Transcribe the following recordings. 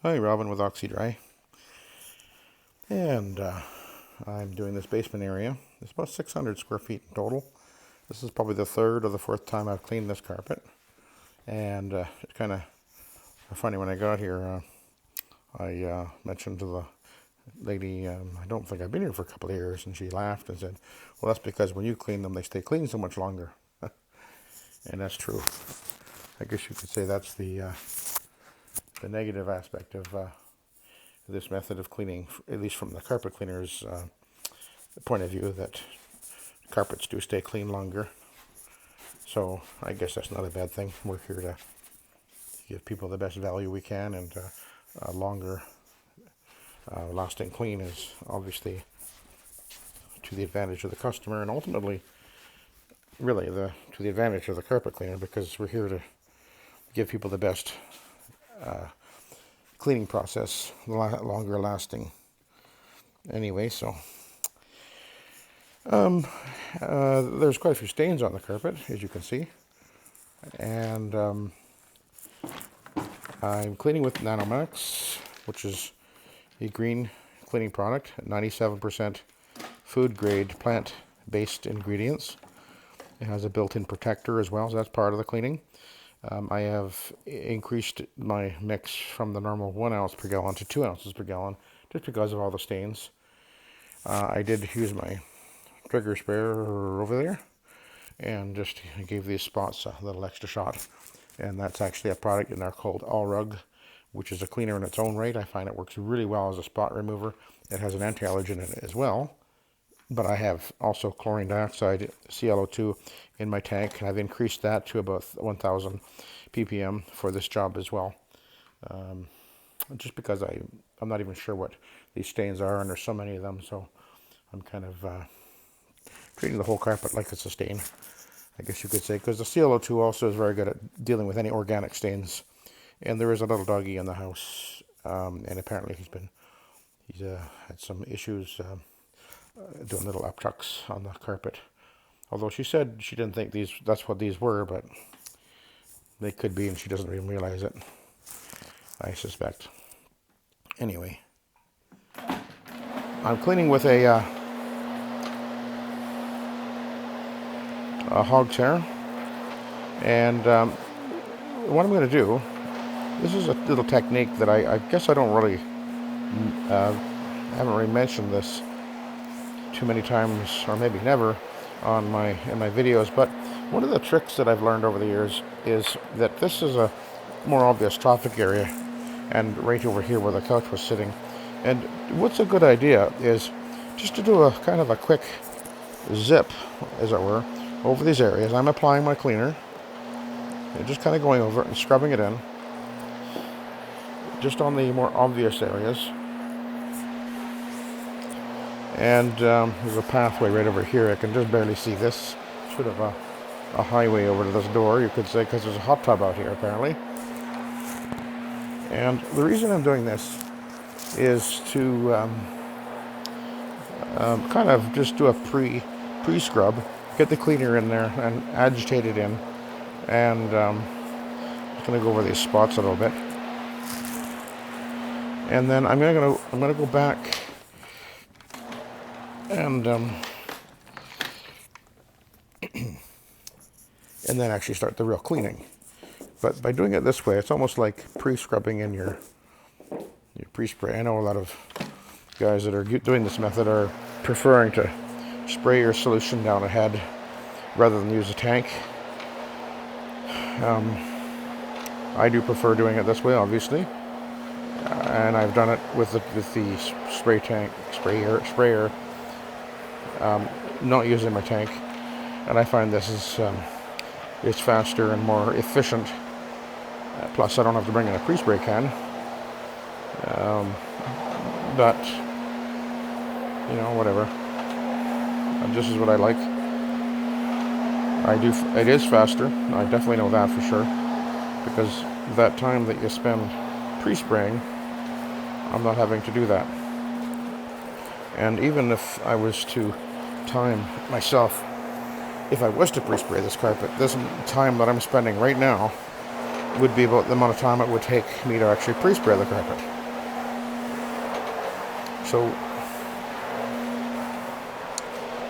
Hi, Robin with Oxy-Dry. And I'm doing this basement area. It's about 600 square feet in total. This is probably the third or the fourth time I've cleaned this carpet. And it's kind of funny, when I got here, I mentioned to the lady, I don't think I've been here for a couple of years, and she laughed and said, well, that's because when you clean them, they stay clean so much longer. And that's true. I guess you could say that's the negative aspect of this method of cleaning, at least from the carpet cleaner's point of view, that carpets do stay clean longer. So I guess that's not a bad thing. We're here to give people the best value we can, and longer lasting clean is obviously to the advantage of the customer, and ultimately really to the advantage of the carpet cleaner, because we're here to give people the best cleaning process, longer lasting. Anyway, so there's quite a few stains on the carpet, as you can see, and I'm cleaning with Nanomax, which is a green cleaning product, 97% food grade plant-based ingredients. It has a built-in protector as well, so that's part of the cleaning. I have increased my mix from the normal 1 ounce per gallon to 2 ounces per gallon, just because of all the stains. I did use my trigger sprayer over there, and just gave these spots a little extra shot. And that's actually a product in there called All Rug, which is a cleaner in its own right. I find it works really well as a spot remover. It has an anti-allergen in it as well. But I have also chlorine dioxide, ClO2, in my tank, and I've increased that to about 1,000 ppm for this job as well. Just because I'm not even sure what these stains are, and there's so many of them, so I'm kind of treating the whole carpet like it's a stain, I guess you could say, because the ClO2 also is very good at dealing with any organic stains. And there is a little doggy in the house, and apparently he's had some issues doing little upchucks on the carpet. Although she said she didn't think that's what these were, but they could be, and she doesn't even realize it, I suspect. Anyway, I'm cleaning with a hog tear, and what I'm going to do, this is a little technique that I guess I don't really haven't really mentioned this too many times, or maybe never, in my videos, but one of the tricks that I've learned over the years is that this is a more obvious traffic area, and right over here where the couch was sitting. And what's a good idea is just to do a kind of a quick zip, as it were, over these areas. I'm applying my cleaner, and just kind of going over it and scrubbing it in, just on the more obvious areas. And there's a pathway right over here. I can just barely see this. Sort of a highway over to this door, you could say, because there's a hot tub out here, apparently. And the reason I'm doing this is to kind of just do a pre-scrub, get the cleaner in there and agitate it in. And just going to go over these spots a little bit. And then I'm gonna go back and and then actually start the real cleaning. But by doing it this way, it's almost like pre-scrubbing in your pre-spray. I know a lot of guys that are doing this method are preferring to spray your solution down a head rather than use a tank. I do prefer doing it this way, obviously, and I've done it with the spray tank sprayer, not using my tank, and I find this is it's faster and more efficient. Plus, I don't have to bring in a pre-spray can. But you know, whatever. This is what I like. It is faster. I definitely know that for sure, because that time that you spend pre-spraying, I'm not having to do that. And even if I was to time myself, if I was to pre-spray this carpet, this time that I'm spending right now would be about the amount of time it would take me to actually pre-spray the carpet. So,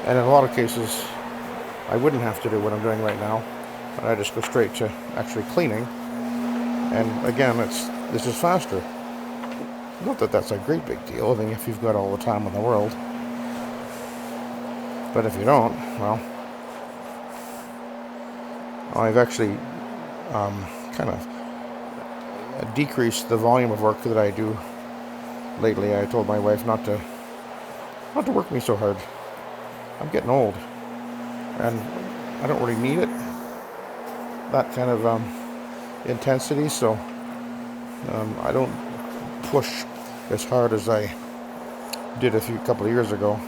and in a lot of cases, I wouldn't have to do what I'm doing right now. I just go straight to actually cleaning. And again, this is faster. Not that that's a great big deal, I mean, if you've got all the time in the world. But if you don't, well, I've actually kind of decreased the volume of work that I do lately. I told my wife not to work me so hard. I'm getting old, and I don't really need it, that kind of intensity, so I don't push as hard as I did a couple of years ago.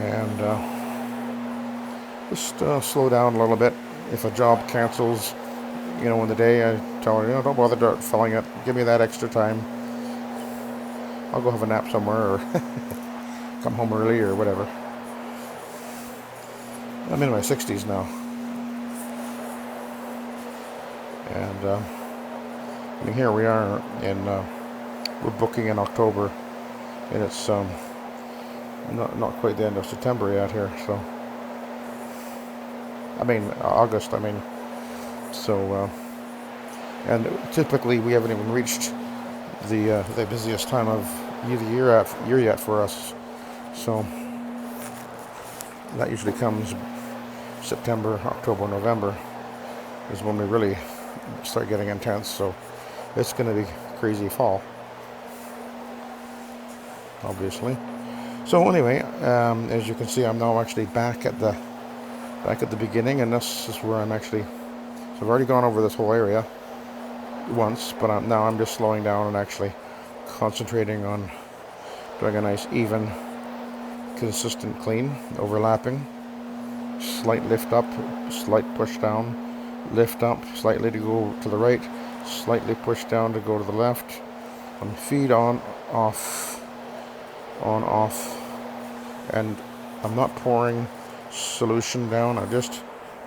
And just slow down a little bit. If a job cancels, in the day, I tell her, don't bother filling it. Give me that extra time. I'll go have a nap somewhere or come home early or whatever. I'm in my 60s now. And here we are we're booking in October, and it's not quite the end of September yet here, so August, so and typically we haven't even reached the busiest time of the year yet for us, so that usually comes September, October, November is when we really start getting intense, so it's going to be crazy fall, obviously. So anyway, as you can see, I'm now actually back at the beginning, and this is where I'm actually. So I've already gone over this whole area once, but now I'm just slowing down and actually concentrating on doing a nice, even, consistent clean, overlapping, slight lift up, slight push down, lift up slightly to go to the right, slightly push down to go to the left, and feed on, off, and I'm not pouring solution down. I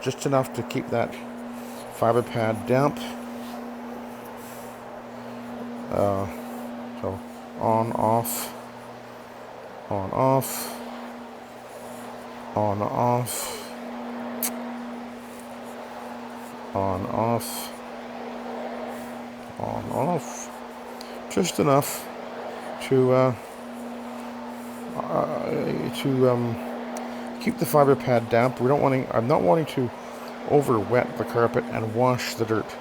just enough to keep that fiber pad damp. So on, off, on, off, on, off, on, off, on, off, just enough to keep the fiber pad damp. I'm not wanting to over wet the carpet and wash the dirt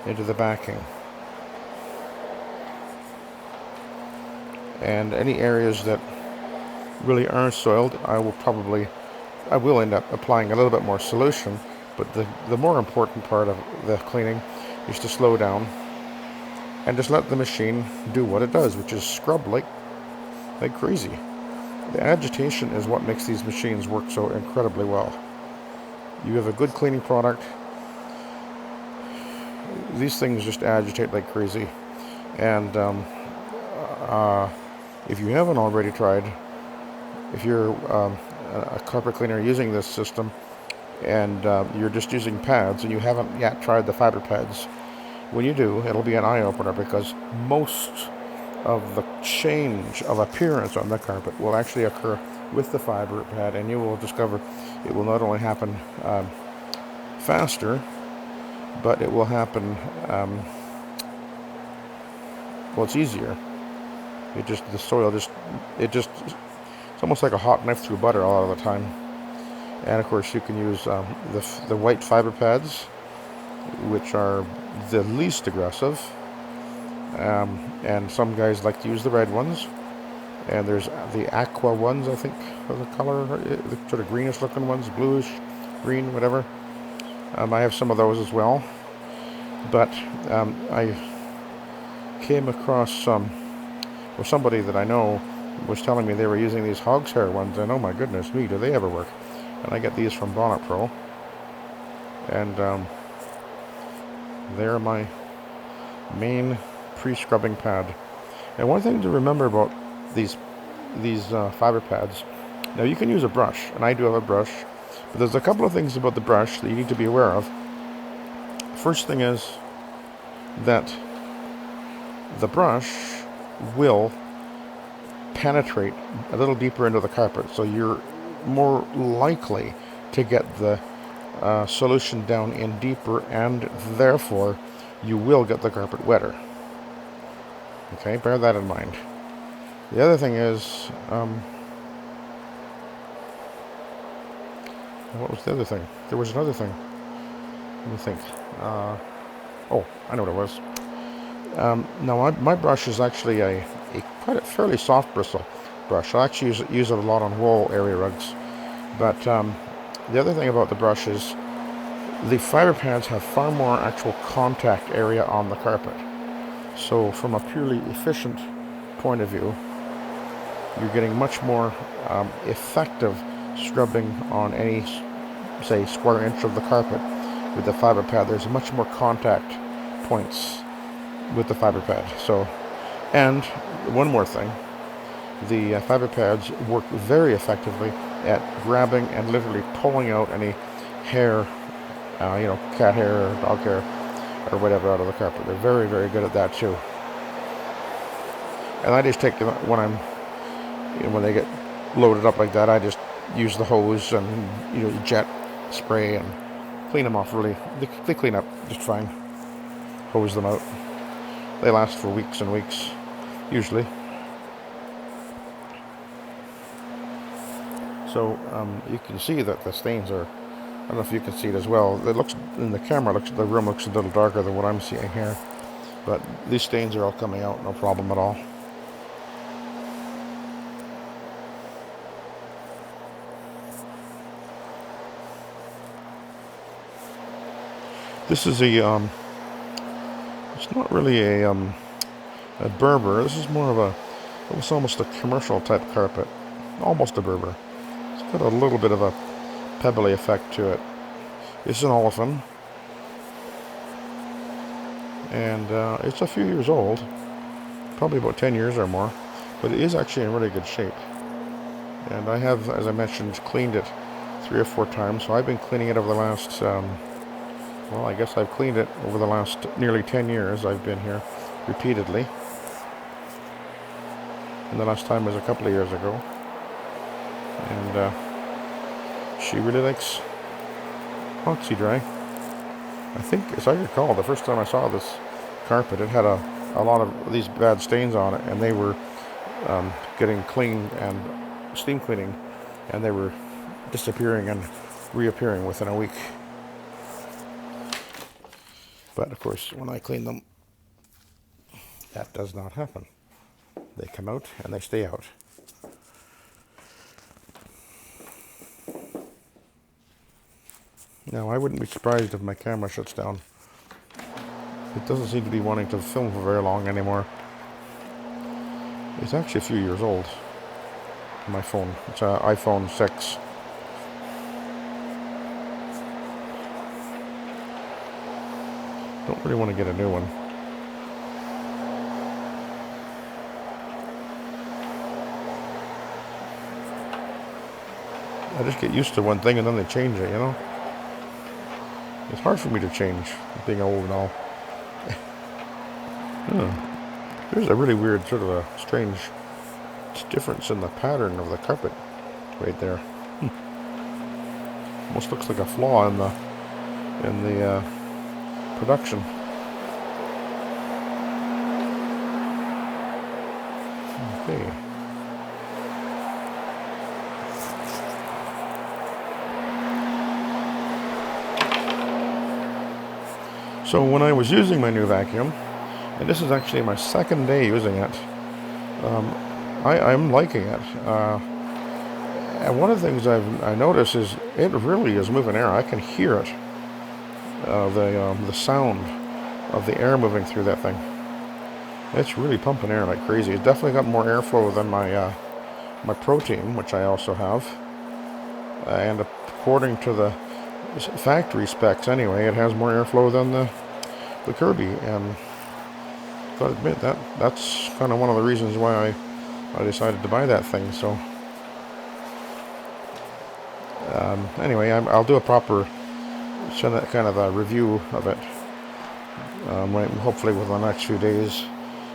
into the backing. And any areas that really aren't soiled, I will end up applying a little bit more solution, but the more important part of the cleaning is to slow down and just let the machine do what it does, which is scrub like crazy. The agitation is what makes these machines work so incredibly well. You have a good cleaning product, these things just agitate like crazy. And if you haven't already tried, if you're a carpet cleaner using this system and you're just using pads and you haven't yet tried the fiber pads, when you do, it'll be an eye-opener, because most of the change of appearance on the carpet will actually occur with the fiber pad, and you will discover it will not only happen faster, but it will happen, it's easier. It's almost like a hot knife through butter a lot of the time. And of course you can use the white fiber pads, which are the least aggressive. And some guys like to use the red ones. And there's the aqua ones, I think, of the color, the sort of greenish looking ones, bluish, green, whatever. I have some of those as well. But I came across somebody that I know was telling me they were using these hog's hair ones, and oh my goodness me, do they ever work. And I get these from Bonnet Pro. And they're my main pre-scrubbing pad. And one thing to remember about these fiber pads, now you can use a brush, and I do have a brush, but there's a couple of things about the brush that you need to be aware of. First thing is that the brush will penetrate a little deeper into the carpet, so you're more likely to get the solution down in deeper, and therefore you will get the carpet wetter. Okay, bear that in mind. The other thing is, what was the other thing? There was another thing. Let me think. Oh, I know what it was. Now, my brush is actually quite a fairly soft bristle brush. I actually use it a lot on wool area rugs. But the other thing about the brush is the fiber pads have far more actual contact area on the carpet. So from a purely efficient point of view, you're getting much more effective scrubbing on any, say, square inch of the carpet with the fiber pad. There's much more contact points with the fiber pad. So, and one more thing, the fiber pads work very effectively at grabbing and literally pulling out any hair, cat hair or dog hair or whatever out of the carpet. They're very, very good at that too. And I just take them when they get loaded up like that, I just use the hose and jet spray and clean them off. Really, they clean up just fine. Hose them out. They last for weeks and weeks, usually. So you can see that the stains are, I don't know if you can see it as well. It looks, in the camera, the room looks a little darker than what I'm seeing here. But these stains are all coming out, no problem at all. This is it's not really a Berber. This is more of it's almost a commercial type carpet. Almost a Berber. It's got a little bit of a pebbly effect to it. It's an olefin. And it's a few years old. Probably about 10 years or more. But it is actually in really good shape. And I have, as I mentioned, cleaned it 3 or 4 times. So I've been cleaning it over the last... well, I guess I've cleaned it over the last nearly 10 years. I've been here repeatedly. And the last time was a couple of years ago. And she really likes Oxy-Dry. I think, as I recall, the first time I saw this carpet, it had a lot of these bad stains on it, and they were getting cleaned and steam cleaning, and they were disappearing and reappearing within a week. But of course, when I clean them, that does not happen. They come out and they stay out. Now, I wouldn't be surprised if my camera shuts down. It doesn't seem to be wanting to film for very long anymore. It's actually a few years old. My phone. It's an iPhone 6. Don't really want to get a new one. I just get used to one thing and then they change it, It's hard for me to change, being old and all. There's a really weird, sort of a strange difference in the pattern of the carpet right there. Almost looks like a flaw in the production. Okay. So when I was using my new vacuum, and this is actually my second day using it, I'm liking it. And one of the things I notice is it really is moving air. I can hear it. The sound of the air moving through that thing. It's really pumping air like crazy. It's definitely got more airflow than my Protein, which I also have. And according to the factory specs anyway, it has more airflow than the Kirby. And I've got to admit, that's kind of one of the reasons why I decided to buy that thing. So anyway, I'll do a proper kind of a review of it. Hopefully within the next few days.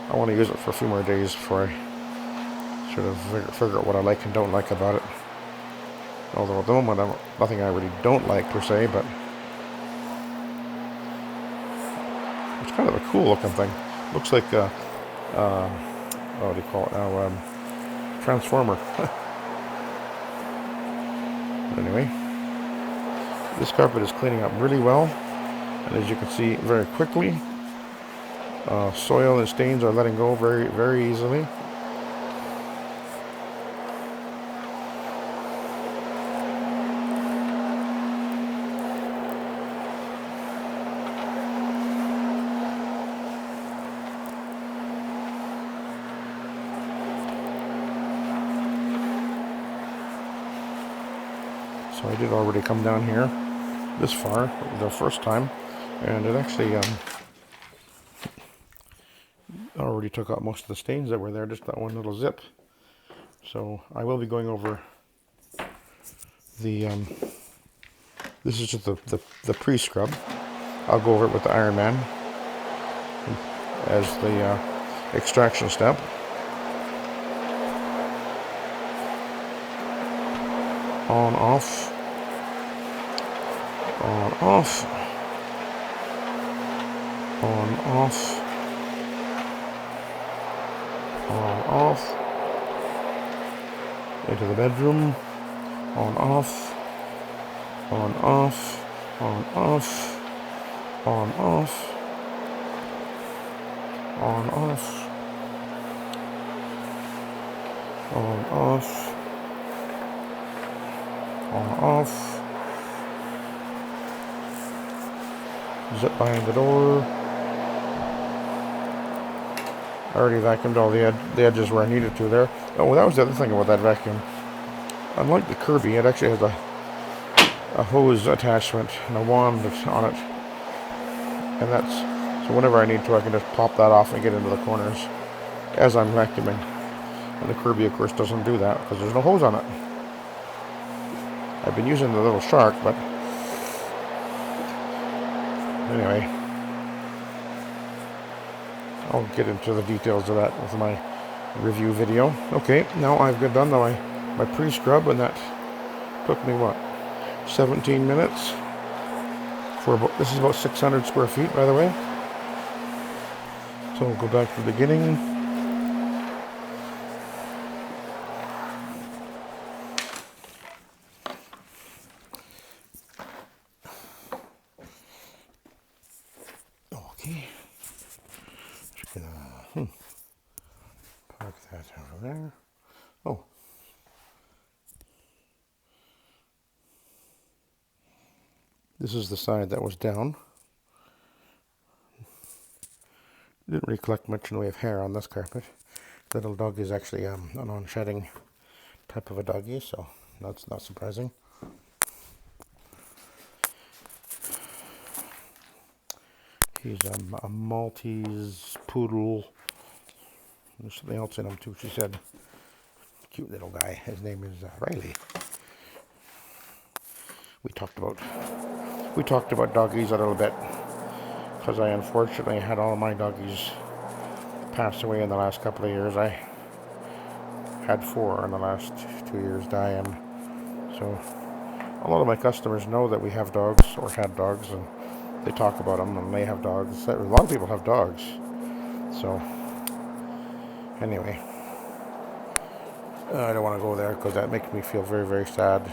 I want to use it for a few more days before I Should have figured out what I like and don't like about it. Although at the moment, nothing I really don't like per se, but it's kind of a cool looking thing. Looks like what do you call it now? Transformer. Anyway, this carpet is cleaning up really well, and as you can see, very quickly. Soil and stains are letting go very, very easily. So I did already come down here this far the first time, and it actually already took out most of the stains that were there, just that one little zip. So I will be going over the this is just the pre-scrub. I'll go over it with the Iron Man as the extraction step. On, off, on, off, on, off, on, off, into the bedroom, on, off, on, off, on, off, on, off, on, off, on, off, on, off, zip behind the door. I already vacuumed all the edges where I needed to there. Oh, that was the other thing about that vacuum. Unlike the Kirby, it actually has a hose attachment and a wand on it. And that's, so whenever I need to, I can just pop that off and get into the corners as I'm vacuuming. And the Kirby, of course, doesn't do that because there's no hose on it. I've been using the little shark, but anyway, I'll get into the details of that with my review video. Okay, now I've got done my pre-scrub, and that took me, what, 17 minutes? This is about 600 square feet, by the way. So we'll go back to the beginning. Okay. Just gonna park that over there. Oh. This is the side that was down. Didn't really collect much in the way of hair on this carpet. The little dog is actually a non-shedding type of a doggy, so that's not surprising. He's a Maltese poodle. There's something else in him too, she said. Cute little guy. His name is Riley. We talked about doggies a little bit, because I unfortunately had all of my doggies pass away in the last couple of years. I had 4 in the last 2 years die, and so a lot of my customers know that we have dogs or had dogs, and they talk about them and they have dogs. A lot of people have dogs. So anyway, I don't want to go there because that makes me feel very, very sad.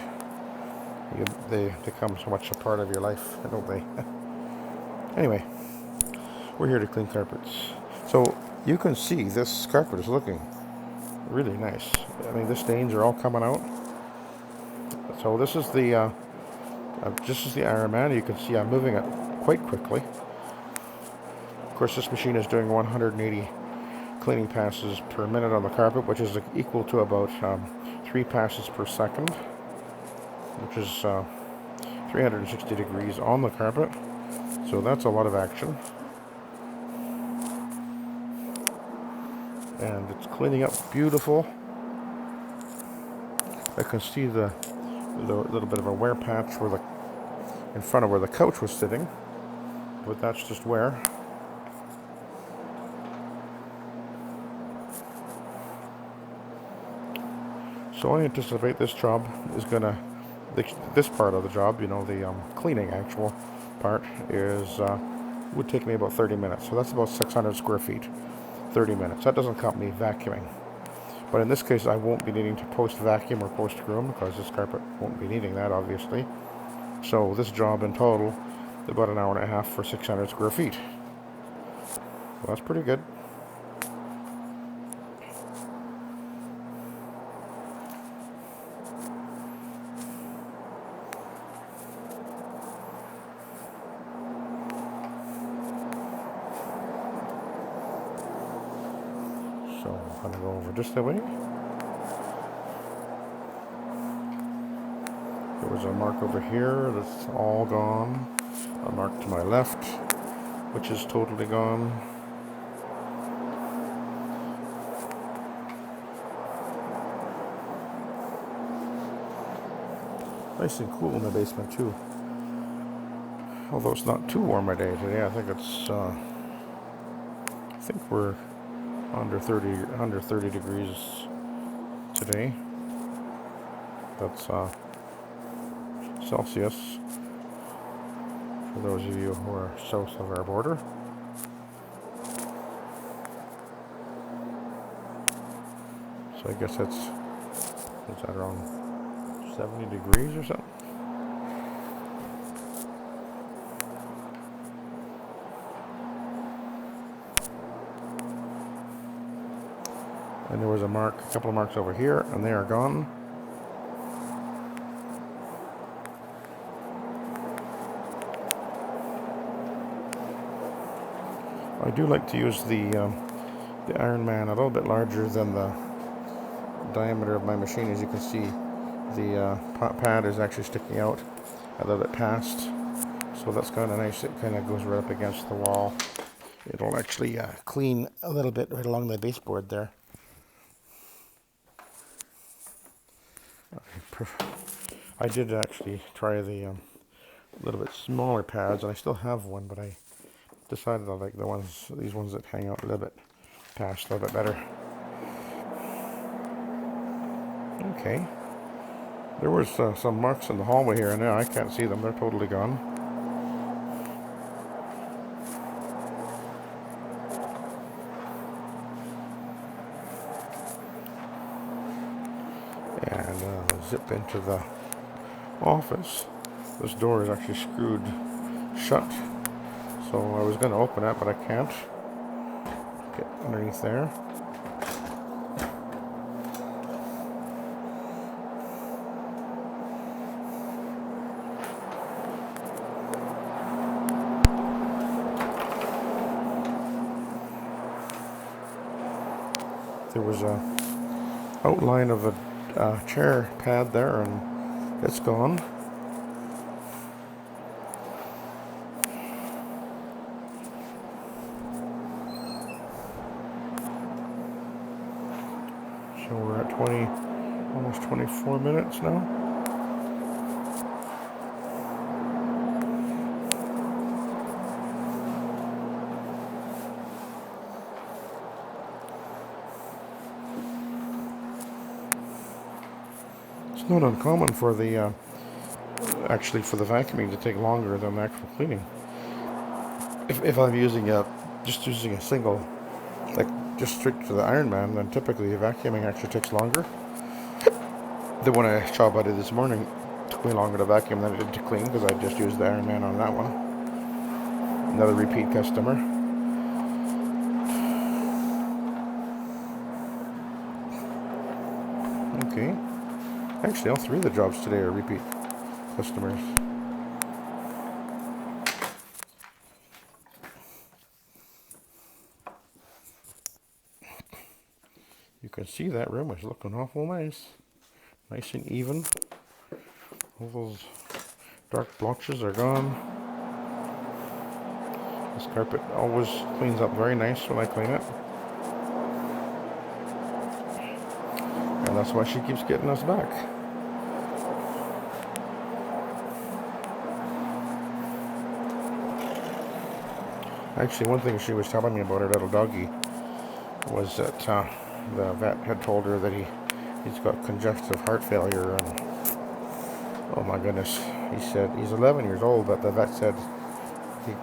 They become so much a part of your life, don't they? Anyway, we're here to clean carpets. So you can see this carpet is looking really nice. I mean, the stains are all coming out. So this is the Iron Man. You can see I'm moving it quite quickly. Of course, this machine is doing 180 cleaning passes per minute on the carpet, which is equal to about 3 passes per second, which is 360 degrees on the carpet. So that's a lot of action. And it's cleaning up beautiful. I can see the little bit of a wear patch in front of where the couch was sitting, but that's just wear. So I anticipate this job is gonna, this part of the job, you know, the cleaning actual part is would take me about 30 minutes. So that's about 600 square feet. 30 minutes. That doesn't count me vacuuming. But in this case, I won't be needing to post vacuum or post groom because this carpet won't be needing that, obviously. So this job in total, about an hour and a half for 600 square feet. Well, that's pretty good. So I'm gonna go over just that way. There was a mark over here that's all gone. A mark to my left, which is totally gone. Nice and cool in the basement too. Although it's not too warm a day today. I think it's I think we're under 30 degrees today. That's Celsius for those of you who are south of our border. So I guess that's, what's that, around 70 degrees or something? And there was a mark, a couple of marks over here, and they are gone. I do like to use the Iron Man a little bit larger than the diameter of my machine. As you can see, the pad is actually sticking out a little bit past, so that's kind of nice. It kind of goes right up against the wall. It'll actually clean a little bit right along the baseboard there. I did actually try the little bit smaller pads, and I still have one, but I decided I like these ones that hang out a little bit past a little bit better. Okay. There was some marks in the hallway here, and now I can't see them. They're totally gone. And zip into the office. This door is actually screwed shut. So I was going to open it, but I can't. Get underneath there. There was a outline of a chair pad there, and it's gone. So we're at almost 24 minutes now. It's not uncommon for the actually for the vacuuming to take longer than the actual cleaning. If I'm just using a single, like just strict to the Iron Man, then typically the vacuuming actually takes longer. The one job I did this morning took me longer to vacuum than it did to clean because I just used the Iron Man on that one. Another repeat customer. Okay. Actually, all three of the jobs today are repeat customers. You can see that room is looking awful nice. Nice and even. All those dark blotches are gone. This carpet always cleans up very nice when I clean it. And that's why she keeps getting us back. Actually, one thing she was telling me about her little doggy was that the vet had told her that he He's got congestive heart failure, and oh my goodness. He said he's 11 years old, but the vet said he's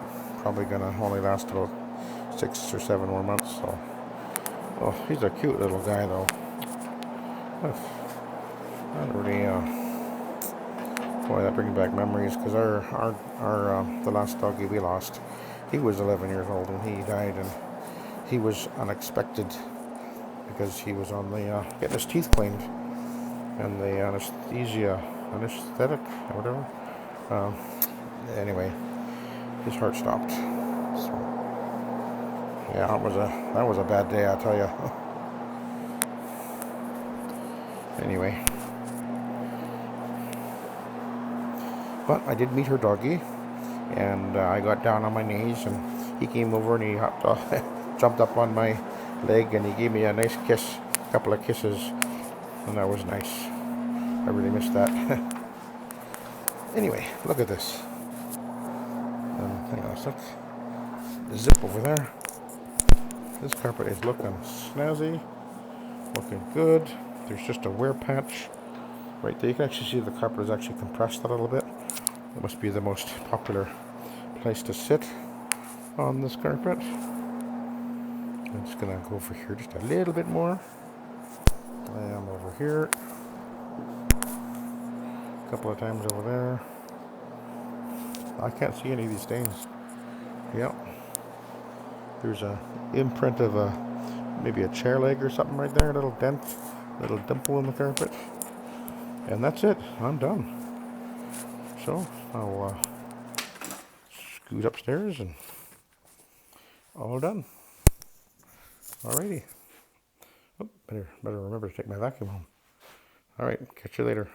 probably gonna only last about 6 or 7 more months. So, oh, he's a cute little guy, though. Not really. Boy, that brings back memories, because the last doggy we lost, he was 11 years old and he died, and he was unexpected because he was on the getting his teeth cleaned, and the anesthetic or whatever. Anyway, his heart stopped. So, yeah, that was a bad day, I tell you. Anyway, but I did meet her doggy, and I got down on my knees, and he came over and he hopped off, jumped up on my leg, and he gave me a nice kiss, a couple of kisses, and that was nice. I really missed that. Anyway, look at this. Hang on a sec. The zip over there. This carpet is looking snazzy, looking good. There's just a wear patch right there. You can actually see the carpet is actually compressed a little bit. It must be the most popular place to sit on this carpet. I'm just gonna go over here just a little bit more. I am over here. A couple of times over there. I can't see any of these stains. Yep. There's a imprint of maybe a chair leg or something right there. A little dent, little dimple in the carpet. And that's it. I'm done. So I'll scoot upstairs and all done. Alrighty. Oh, better remember to take my vacuum home. Alright, catch you later.